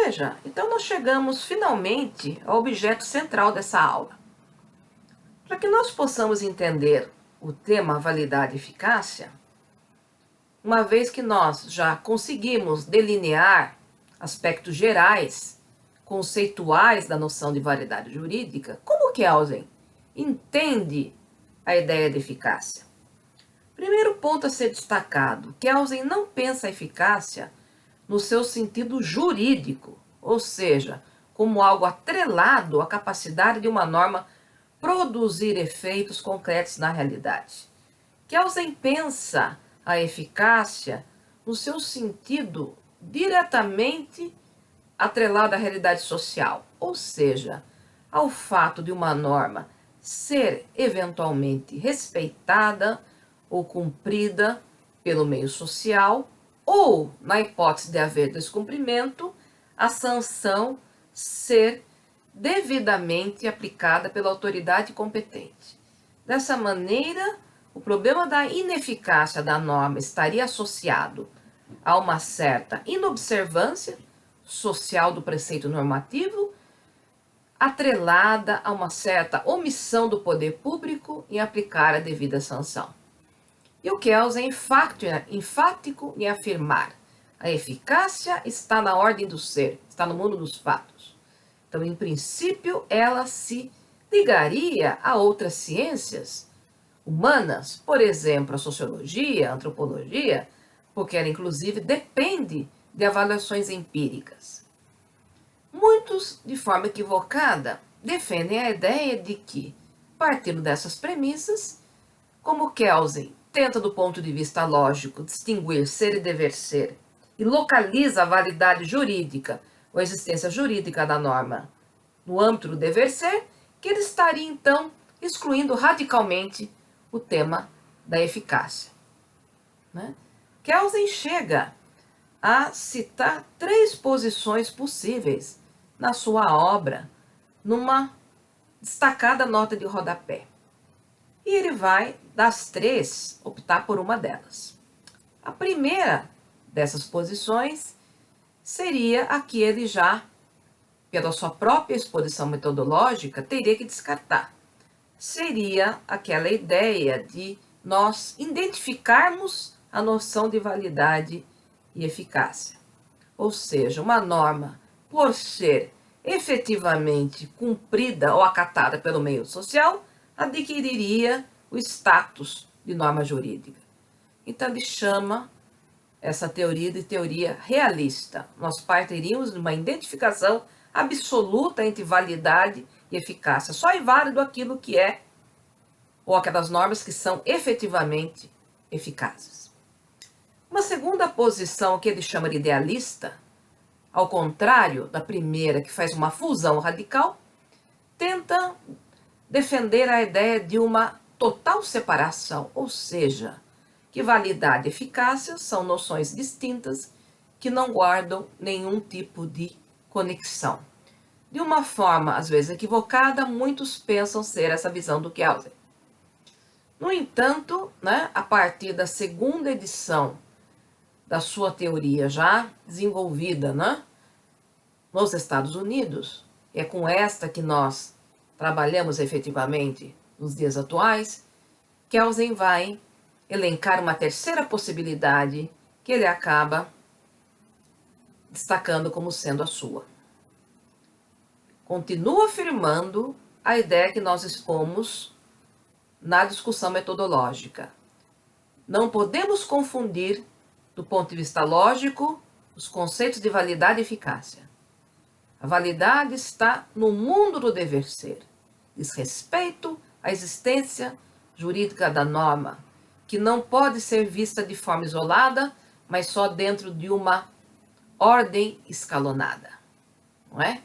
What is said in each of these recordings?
Veja, então nós chegamos finalmente ao objeto central dessa aula. Para que nós possamos entender o tema validade e eficácia, uma vez que nós já conseguimos delinear aspectos gerais, conceituais da noção de validade jurídica, como Kelsen entende a ideia de eficácia? Primeiro ponto a ser destacado, Kelsen não pensa a eficácia no seu sentido jurídico, ou seja, como algo atrelado à capacidade de uma norma produzir efeitos concretos na realidade. Kelsen pensa a eficácia no seu sentido diretamente atrelado à realidade social, ou seja, ao fato de uma norma ser eventualmente respeitada ou cumprida pelo meio social, ou, na hipótese de haver descumprimento, a sanção ser devidamente aplicada pela autoridade competente. Dessa maneira, o problema da ineficácia da norma estaria associado a uma certa inobservância social do preceito normativo, atrelada a uma certa omissão do poder público em aplicar a devida sanção. E o Kelsen é enfático em afirmar: a eficácia está na ordem do ser, está no mundo dos fatos. Então, em princípio, ela se ligaria a outras ciências humanas, por exemplo, a sociologia, a antropologia, porque ela, inclusive, depende de avaliações empíricas. Muitos, de forma equivocada, defendem a ideia de que, partindo dessas premissas, como Kelsen tenta, do ponto de vista lógico, distinguir ser e dever ser, e localiza a validade jurídica ou a existência jurídica da norma no âmbito do dever ser, que ele estaria, então, excluindo radicalmente o tema da eficácia. Kelsen chega a citar 3 posições possíveis na sua obra, numa destacada nota de rodapé. E ele vai, das 3, optar por uma delas. A primeira dessas posições seria a que ele já, pela sua própria exposição metodológica, teria que descartar. Seria aquela ideia de nós identificarmos a noção de validade e eficácia. Ou seja, uma norma, por ser efetivamente cumprida ou acatada pelo meio social, adquiriria o status de norma jurídica. Então, ele chama essa teoria de teoria realista. Nós partiríamos de uma identificação absoluta entre validade e eficácia. Só é válido aquilo que é, ou aquelas normas que são efetivamente eficazes. Uma segunda posição que ele chama de idealista, ao contrário da primeira, que faz uma fusão radical, tenta defender a ideia de uma total separação, ou seja, que validade e eficácia são noções distintas que não guardam nenhum tipo de conexão. De uma forma, às vezes equivocada, muitos pensam ser essa visão do Kelsen. No entanto, a partir da segunda edição da sua teoria já desenvolvida nos Estados Unidos, é com esta que nós trabalhamos efetivamente nos dias atuais, Kelsen vai elencar uma terceira possibilidade que ele acaba destacando como sendo a sua. Continua afirmando a ideia que nós expomos na discussão metodológica. Não podemos confundir, do ponto de vista lógico, os conceitos de validade e eficácia. A validade está no mundo do dever ser. Diz respeito à existência jurídica da norma, que não pode ser vista de forma isolada, mas só dentro de uma ordem escalonada, não é?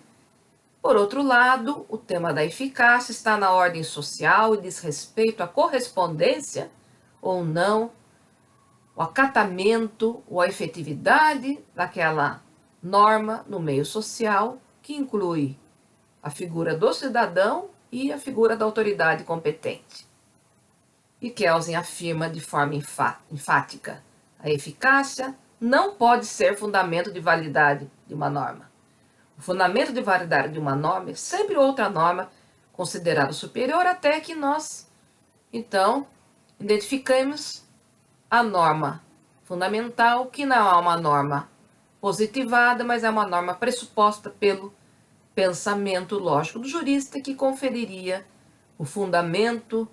Por outro lado, o tema da eficácia está na ordem social e diz respeito à correspondência ou não, o acatamento ou a efetividade daquela norma no meio social, que inclui a figura do cidadão e a figura da autoridade competente. E Kelsen afirma de forma enfática: a eficácia não pode ser fundamento de validade de uma norma. O fundamento de validade de uma norma é sempre outra norma considerada superior, até que nós, então, identificamos a norma fundamental, que não é uma norma positivada, mas é uma norma pressuposta pelo pensamento lógico do jurista, que conferiria o fundamento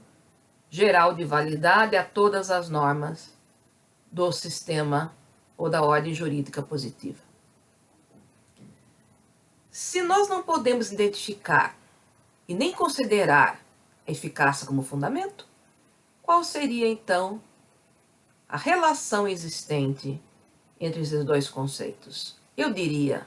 geral de validade a todas as normas do sistema ou da ordem jurídica positiva. Se nós não podemos identificar e nem considerar a eficácia como fundamento, qual seria então a relação existente entre esses dois conceitos? Eu diria